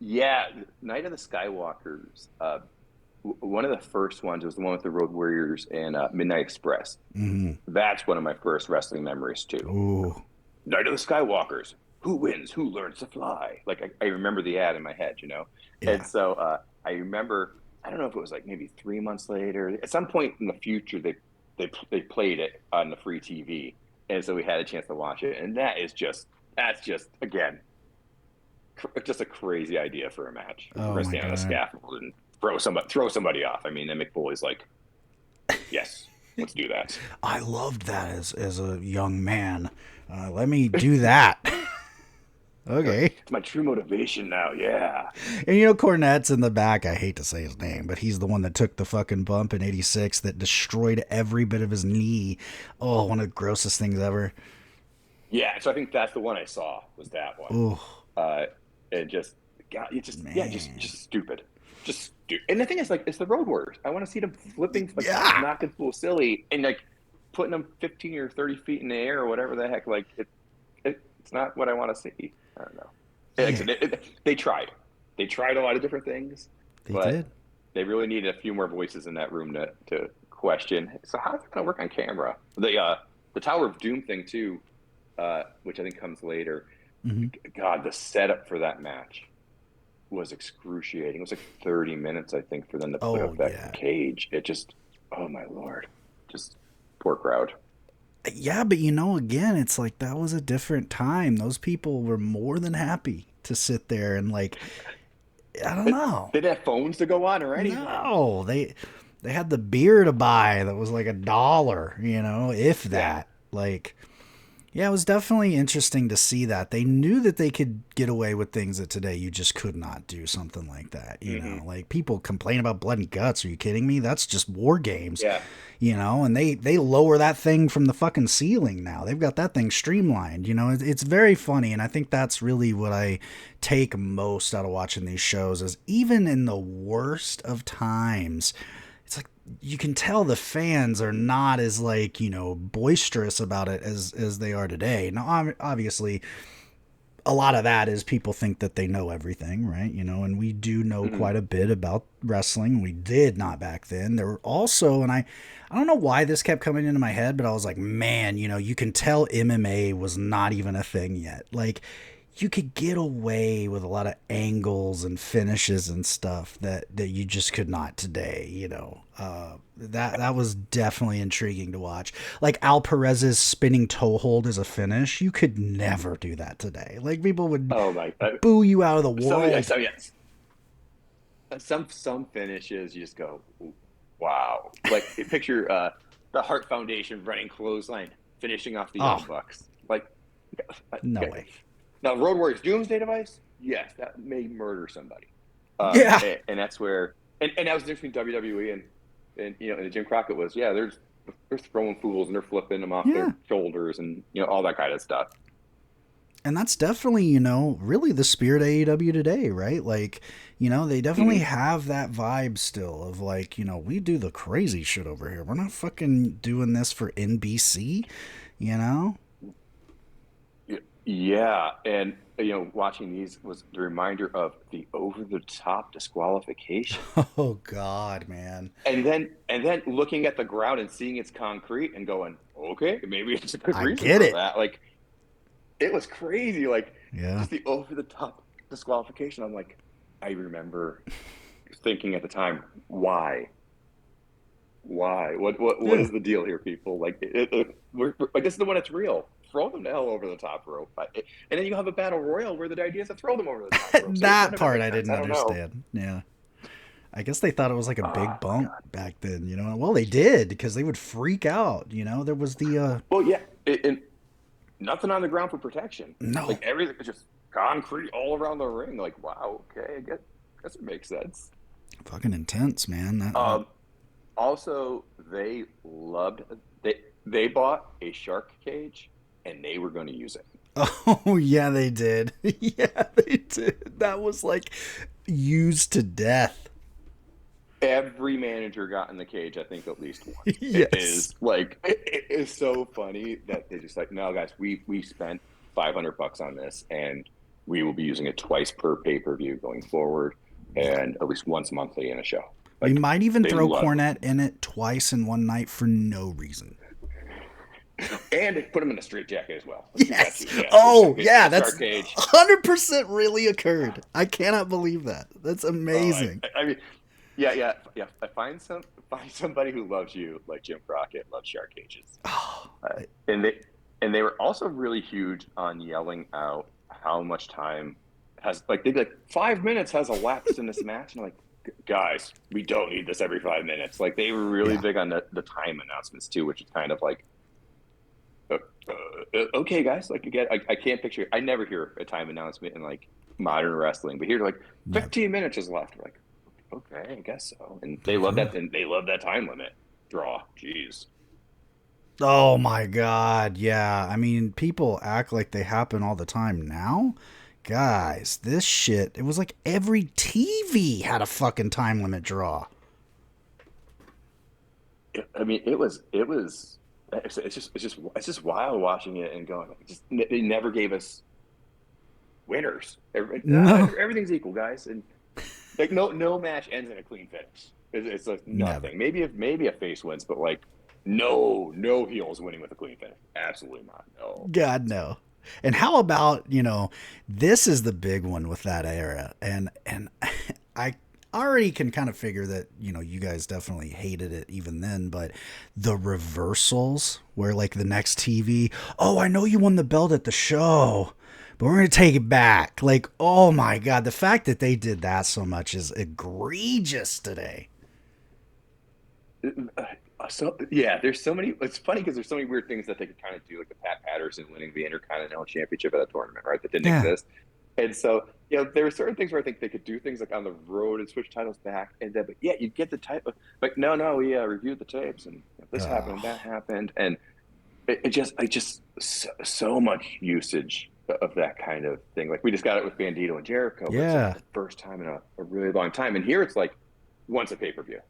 Yeah, Night of the Skywalkers. One of the first ones was the one with the Road Warriors and Midnight Express. Mm-hmm. That's one of my first wrestling memories too. Ooh. Night of the Skywalkers. Who wins? Who learns to fly? Like I remember the ad in my head, Yeah. And so I remember. I don't know if it was like maybe 3 months later. At some point in the future, they played it on the free TV, and so we had a chance to watch it. And that's just again, just a crazy idea for a match. Oh, we're gonna stand on a scaffold and throw somebody off. I mean, and Mick Foley's like, yes, let's do that. I loved that as a young man. Let me do that. Okay. It's my true motivation now, yeah. And Cornette's in the back. I hate to say his name, but he's the one that took the fucking bump in '86 that destroyed every bit of his knee. Oh, one of the grossest things ever. Yeah, so I think that's the one I saw, was that one. Ooh. And just stupid. Just stupid. And the thing is, like, it's the Road Warriors. I want to see them flipping, knocking people silly, and like putting them 15 or 30 feet in the air or whatever the heck. Like, it's not what I want to see. I don't know. Yeah. They tried. They tried a lot of different things. They did. They really needed a few more voices in that room to question. So how's it going to work on camera? The Tower of Doom thing too, which I think comes later. Mm-hmm. God, the setup for that match was excruciating. It was like 30 minutes, I think, for them to put up that cage. It just, oh my Lord, just poor crowd. Yeah, but again, it's like that was a different time. Those people were more than happy to sit there and like, I don't know. They didn't have phones to go on or anything. No, they had the beer to buy that was like $1, if that. Like, Yeah, it was definitely interesting to see that. They knew that they could get away with things that today you just could not do something like that. Hmm. Like people complain about blood and guts. Are you kidding me? That's just war games, Yeah. and they lower that thing from the fucking ceiling now. They've got that thing streamlined. It's very funny. And I think that's really what I take most out of watching these shows is even in the worst of times, it's like you can tell the fans are not as like boisterous about it as they are today. Now obviously a lot of that is people think that they know everything, right? And we do know Hmm. quite a bit about wrestling. We did not back then. There were also, and I don't know why this kept coming into my head, but I was like, man, you can tell MMA was not even a thing yet. Like you could get away with a lot of angles and finishes and stuff that you just could not today. That was definitely intriguing to watch. Like Al Perez's spinning toe hold as a finish, you could never do that today. Like people would Oh my. boo you out of the So yeah. world. So yes. Some finishes you just go, wow. Like picture the Hart Foundation running clothesline, finishing off the Young Oh, Bucks. Like no okay. way. Now Road Warriors Doomsday Device, yes, that may murder somebody. Yeah, And that's where and that was the difference between WWE and Jim Crockett was they're throwing fools and they're flipping them off yeah. their shoulders and all that kind of stuff. And that's definitely, really the spirit of AEW today, right? Like, they definitely Hmm. have that vibe still of like, we do the crazy shit over here. We're not fucking doing this for NBC, you know? Yeah, and watching these was the reminder of the over-the-top disqualification, Oh God, man. and then looking at the ground and seeing it's concrete and going, okay, maybe it's a good I reason get for it. that. Like it was crazy, like Yeah. just the over-the-top disqualification. I'm like, I remember thinking at the time, why? Why? What Yeah. is the deal here, people? Like, like this is the one that's real. Throw them the hell over the top rope, and then you have a battle royal where the idea is to throw them over the top rope. So That none of it part makes I sense. didn't I don't know. understand. Yeah. I guess they thought it was like a Oh big my bump god. back then. Well, they did because they would freak out. There was Well, yeah, and nothing on the ground for protection. no, Like everything is just concrete all around the ring. Like, wow, okay, I guess it makes sense. fucking intense, man. That Um, Also, they they bought a shark cage and they were going to use it. Oh yeah, they did. Yeah, they did. That was like used to death. Every manager got in the cage, I think, at least once. It Yes. is like it is so funny that they just like, no, guys, we spent $500 on this, and we will be using it twice per pay-per-view going forward, Yeah. and at least once monthly in a show. We Like might even they throw love Cornette in it twice in one night for no reason. it, and they put him in a straight jacket as well. Let's do that Yes. too. Yeah, Oh, yeah, the that's shark cage. 100% really occurred. I cannot believe that. That's Oh, amazing. I mean, yeah. I find somebody who loves you like Jim Crockett loves shark cages. Oh, Uh, and they were also really huge on yelling out how much time has like they'd be like 5 minutes has elapsed in this match, and I'm like, guys, we don't need this every 5 minutes. Like they were really yeah. big on the time announcements too, which is kind of like, okay, guys, like again, I can't picture. I never hear a time announcement in like modern wrestling, but here like Never. 15 minutes is left. We're like, okay, I guess so. And they love Uh-huh. that, and they love that time limit draw. Jeez. Oh my God. Yeah. I mean, people act like they happen all the time now. Guys, this shit, it was like every TV had a fucking time limit draw. I mean, it's just wild watching it and going. Just they never gave us winners. No, Everything's equal, guys, and like no match ends in a clean finish. It's like never. nothing. Maybe a face wins, but like no heels winning with a clean finish. Absolutely not. No. God, no. And how about, this is the big one with that era. And I already can kind of figure that, you guys definitely hated it even then, but the reversals where like the next TV, oh, I know you won the belt at the show, but we're going to take it back. Like, oh my God, the fact that they did that so much is egregious today. So yeah, there's so many. It's funny because there's so many weird things that they could kind of do, like the Pat Patterson winning the Intercontinental Championship at a tournament, right? That didn't Yeah. exist. And so, there were certain things where I think they could do things like on the road and switch titles back, and then, but yeah, you get the type of like, no, no, we reviewed the tapes, and this happened, and that Oh, happened, and it just so much usage of that kind of thing. Like we just got it with Bandito and Jericho, but it's like yeah. the first time in a really long time. And here it's like once a pay per view,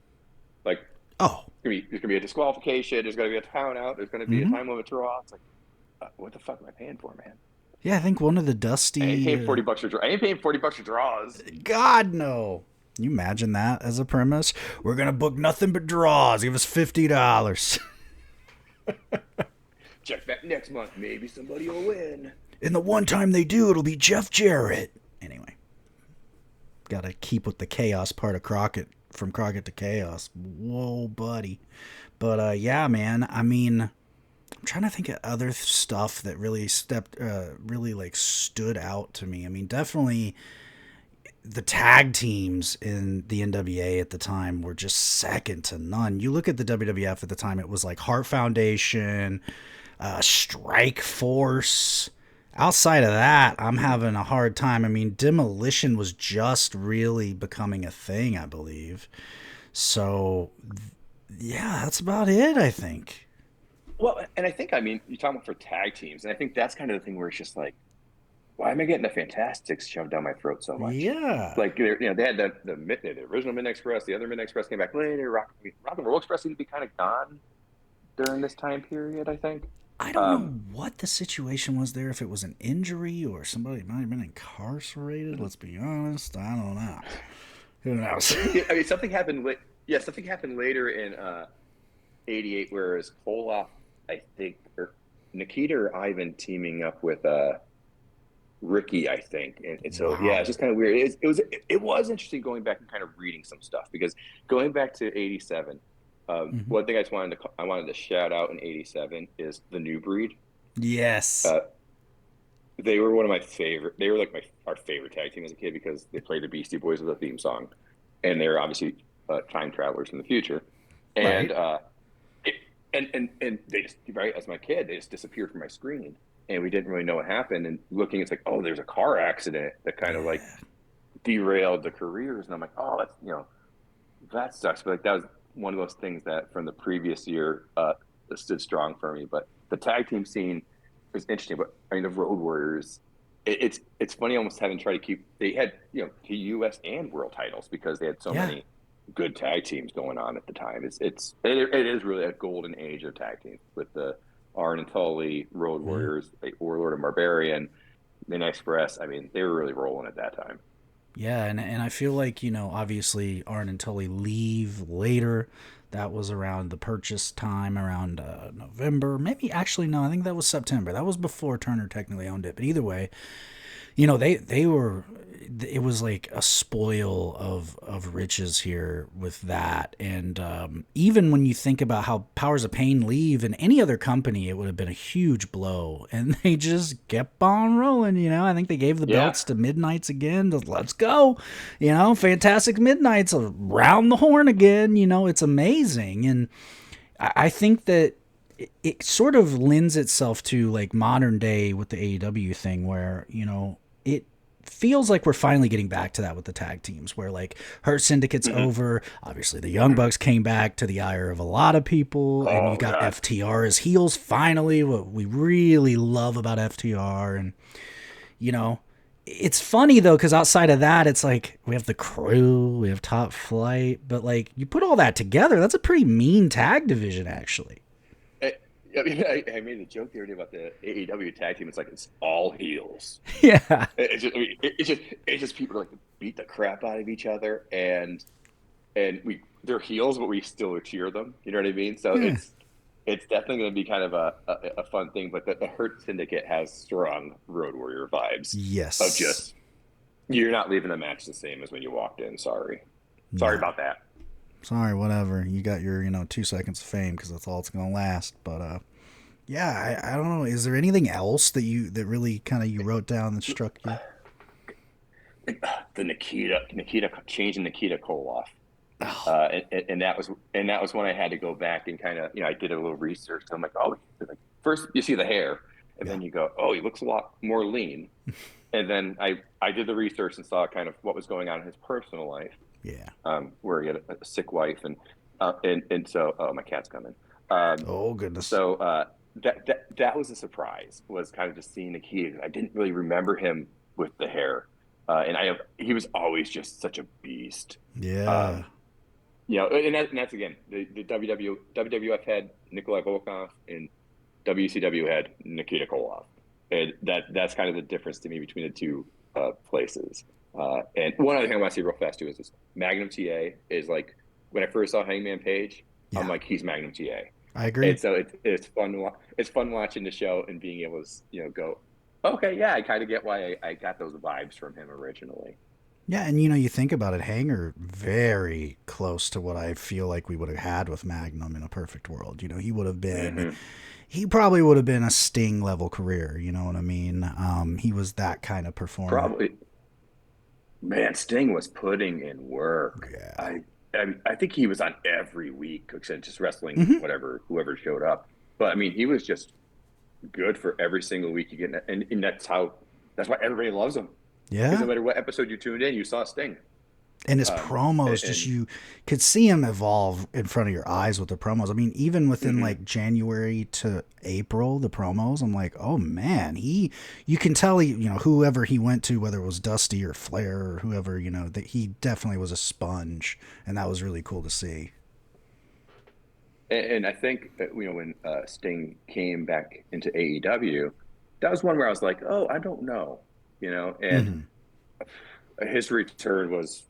like Oh. there's gonna be a disqualification. There's gonna be a count out. There's gonna be a Mm-hmm. time limit draw. It's like, what the fuck am I paying for, man? Yeah, I think one of the I ain't paying Dusty. 40 bucks for draw. I ain't paying 40 bucks for draws. God no. Can you imagine that as a premise? We're gonna book nothing but draws. Give us $50. Check back next month. Maybe somebody will win. And the one time they do, it'll be Jeff Jarrett. Anyway, gotta keep with the chaos part of Crockett, from Crockett to Chaos. Whoa, buddy. But yeah, man. I mean, I'm trying to think of other stuff that really really like stood out to me. I mean, definitely the tag teams in the NWA at the time were just second to none. You look at the WWF at the time; it was like Heart Foundation, Strike Force. Outside of that, I'm having a hard time. I mean, Demolition was just really becoming a thing, I believe. So, yeah, that's about it, I think. Well, and I think, I mean, you're talking about for tag teams, and I think that's kind of the thing where it's just like, why am I getting the Fantastics shoved down my throat so much? Yeah. Like, they had the original Midnight Express, the other Midnight Express came back later. Rock and Roll Express seemed to be kind of gone during this time period, I think. I don't know Um, what the situation was there, if it was an injury or somebody might have been incarcerated. Let's be honest. I don't know. Who knows? yeah, I mean, something happened. Yeah, something happened later in '88, whereas Koloff, I think, or Nikita or Ivan teaming up with Ricky, I think, and so yeah, it's Wow. just kind of weird. It was interesting going back and kind of reading some stuff because going back to '87, Hmm. one thing I wanted to shout out in '87 is the New Breed. Yes. Uh, they were one of my favorite. They were like our favorite tag team as a kid because they played the Beastie Boys with a theme song, and they're obviously time travelers in the future, and Right. it, and they just right as my kid they just disappeared from my screen, and we didn't really know what happened. And looking, it's like, oh, there's a car accident that kind of like Yeah. derailed the careers, and I'm like, oh, that sucks. But like that was one of those things that from the previous year stood strong for me. But the tag team scene is interesting. But I mean, the Road Warriors, it's funny almost having tried to keep. They had the U.S. and world titles because they had so Yeah. many good tag teams going on at the time. It is really a golden age of tag teams with the Arn and Tully, Road Yeah. Warriors, the Warlord and Barbarian, Midnight Express. I mean, they were really rolling at that time. Yeah, and I feel like, obviously Arn and Tully leave later. That was around the purchase time, around November. Maybe, actually, no, I think that was September. That was before Turner technically owned it. But either way, they were, it was like a spoil of riches here with that. And even when you think about how Powers of Pain leave in any other company, it would have been a huge blow, and they just kept on rolling. I think they gave the Yeah, belts to Midnights again, to let's go. Fantastic Midnights around the horn again. It's amazing. And I think that it sort of lends itself to like modern day with the AEW thing, where it feels like we're finally getting back to that with the tag teams, where like Hurt Syndicate's hmm. over. Obviously, the Young Bucks came back to the ire of a lot of people, and you Oh got God. FTR as heels finally. What we really love about FTR, and you know, it's funny though, because outside of that, it's like we have the Crew, we have Top Flight, but like you put all that together, that's a pretty mean tag division, actually. I, I mean, I made a joke the other day about the AEW tag team. It's like it's all heels. Yeah, It's just, I mean, it's just people like beat the crap out of each other, and they're heels, but we still cheer them. You know what I mean? So yeah, it's definitely going to be kind of a fun thing. But the Hurt Syndicate has strong Road Warrior vibes of yes, just you're not leaving the match the same as when you walked in. Sorry no. about that. Sorry, whatever. You got your 2 seconds of fame because that's all it's gonna last. But yeah, I don't know. Is there anything else that really kind of you wrote down that struck you? The Nikita changing Nikita Koloff. Oh, And that was when I had to go back and kind of, I did a little research. I'm like, oh, like, first you see the hair, and yeah. then you go, oh, he looks a lot more lean. And then I did the research and saw kind of what was going on in his personal life, Yeah. where he had a sick wife, and so, oh, my cat's coming. Um, Oh goodness. so that was a surprise, was kind of just seeing the key. I didn't really remember him with the hair, and he was always just such a beast. Yeah. Um, and that's again the WWF had Nikolai Volkov and WCW had Nikita Koloff, and that's kind of the difference to me between the two places. And one other thing I want to see real fast too is this Magnum TA is like, when I first saw Hangman Page, I'm Yeah. like, he's Magnum TA. I agree. And so it's fun it's fun watching the show and being able to go, okay, yeah, I kind of get why I got those vibes from him originally. Yeah, and you think about it, Hanger very close to what I feel like we would have had with Magnum in a perfect world. He would have been Hmm. he probably would have been a Sting level career, you know what I mean? He was that kind of performer. Probably, man, Sting was putting in work. Yeah. I think he was on every week, except just wrestling Hmm. whatever whoever showed up. But I mean, he was just good for every single week you get, and that's why everybody loves him, because no Yeah. matter what episode you tuned in, you saw Sting. And his Um, promos, just and you could see him evolve in front of your eyes with the promos. I mean, even within mhm. like January to April, the promos, I'm like, oh man, you can tell whoever he went to, whether it was Dusty or Flair or whoever, that he definitely was a sponge, and that was really cool to see. And I think that, when Sting came back into AEW, that was one where I was like, oh, I don't know, and Hmm. his return was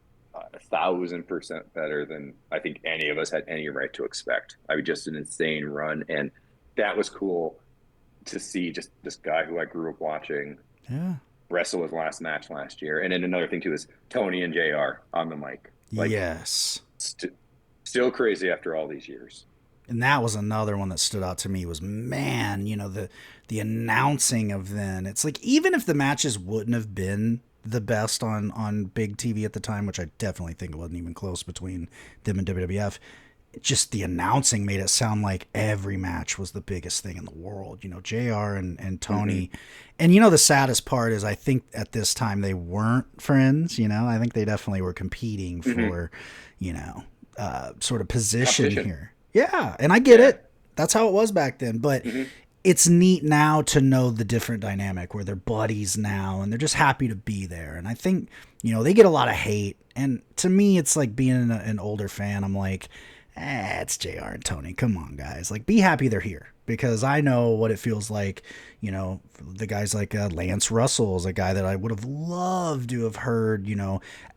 1,000% better than I think any of us had any right to expect. I mean, just an insane run, and that was cool to see, just this guy who I grew up watching Yeah. wrestle his last match last year. And then another thing too is Tony and JR on the mic, like, Yes. st- still crazy after all these years. And that was another one that stood out to me was, man, the announcing of then. It's like, even if the matches wouldn't have been the best on big TV at the time, which I definitely think it wasn't even close between them and WWF, just the announcing made it sound like every match was the biggest thing in the world. JR and Mm-hmm. Tony. And the saddest part is, I think at this time they weren't friends. I think they definitely were competing Mm-hmm. for, sort of position Competition. here. Yeah, and I get Yeah. it. That's how it was back then. But Mm-hmm. it's neat now to know the different dynamic where they're buddies now and they're just happy to be there. And I think, they get a lot of hate. And to me, it's like being an older fan. I'm like, it's JR and Tony. Come on, guys. Like, be happy they're here, because I know what it feels like. The guys like Lance Russell is a guy that I would have loved to have heard,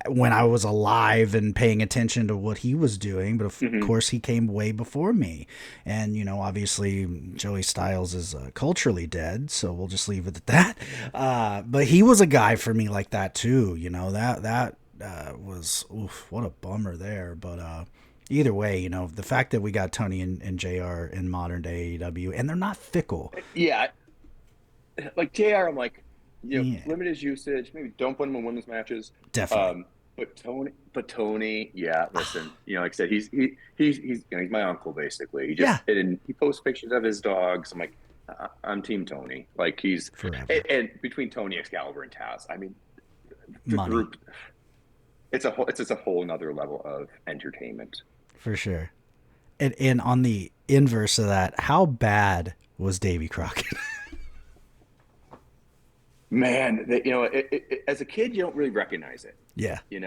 when I was alive and paying attention to what he was doing. But of Mm-hmm. course, he came way before me. And, obviously, Joey Styles is culturally dead. So we'll just leave it at that. But he was a guy for me like that, too. That was, oof, what a bummer there. But, either way, the fact that we got Tony and JR in modern day AEW, and they're not fickle. Yeah, like JR, I'm like, Yeah, limit his usage. Maybe don't put him in women's matches. definitely. Um, but Tony, yeah. Listen, like I said, he's my uncle basically. He Yeah, just and he posts pictures of his dogs. I'm like, I'm Team Tony. Like forever. and between Tony, Excalibur, and Taz, I mean, the Money, group, it's just a whole another level of entertainment. for sure. And on the inverse of that, how bad was Davy Crockett? Man, as a kid, you don't really recognize it. Yeah. You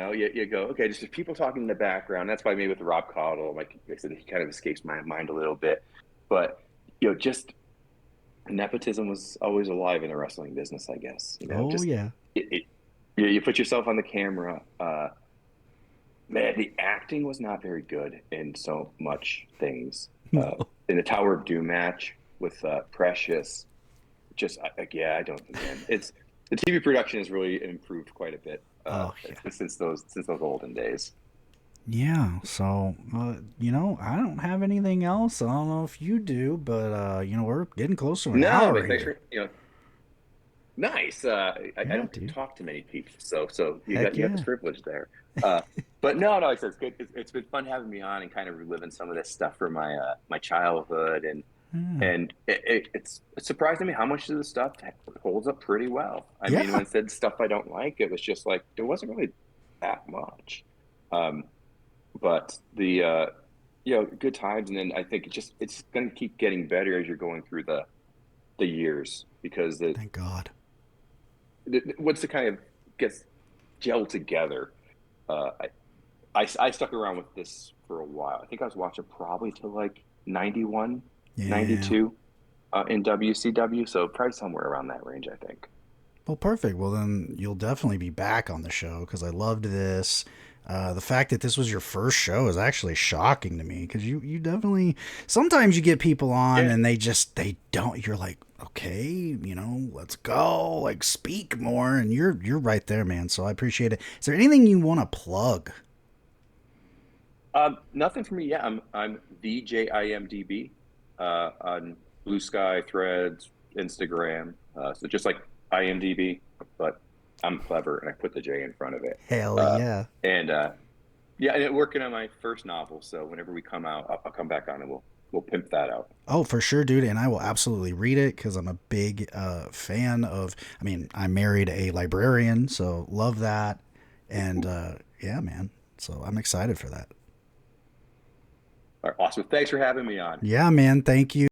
go, okay, just people talking in the background. That's why maybe with Rob Caudle, like I said, he kind of escapes my mind a little bit. But, just nepotism was always alive in the wrestling business, I guess. Oh, Just yeah. you put yourself on the camera. Man, the acting was not very good in so much things. No. In the Tower of Doom match with Precious, just yeah, I don't. Again, it's the TV production has really improved quite a bit Oh, yeah. since those olden days. Yeah. So, I don't have anything else. I don't know if you do, but, we're getting close to an No, hour but thanks here. for nice. I Yeah, don't dude. talk to many people, so you got Heck you got this yeah. privilege there. but no, no, it's good. It's been fun having me on and kind of reliving some of this stuff from my childhood, Yeah. and it's surprising me how much of the stuff holds up pretty well. I mean, Yeah. when it said stuff I don't like, it was just like there wasn't really that much. Um, but good times, and then I think it's going to keep getting better as you're going through the years because Thank God. once it kind of gets gelled together, uh, I stuck around with this for a while. I think I was watching probably till like 91, Yeah. 92 in WCW, so probably somewhere around that range, I think. Well, perfect. Well, then you'll definitely be back on the show because I loved this. The fact that this was your first show is actually shocking to me because you definitely sometimes you get people on Yeah. and they don't. You're like, okay, let's go, like speak more, and you're right there, man. So I appreciate it. Is there anything you want to plug? Nothing for me. Yeah, I'm VJIMDB on Blue Sky, Threads, Instagram. So just like IMDb, but I'm clever and I put the J in front of it. Hell Uh, yeah. and yeah, and working on my first novel. So whenever we come out, I'll come back on and we'll pimp that out. Oh, for sure, dude. And I will absolutely read it because I'm a big fan of. I mean, I married a librarian, so love that. And yeah, man. So I'm excited for that. All right, awesome. Thanks for having me on. Yeah, man. Thank you.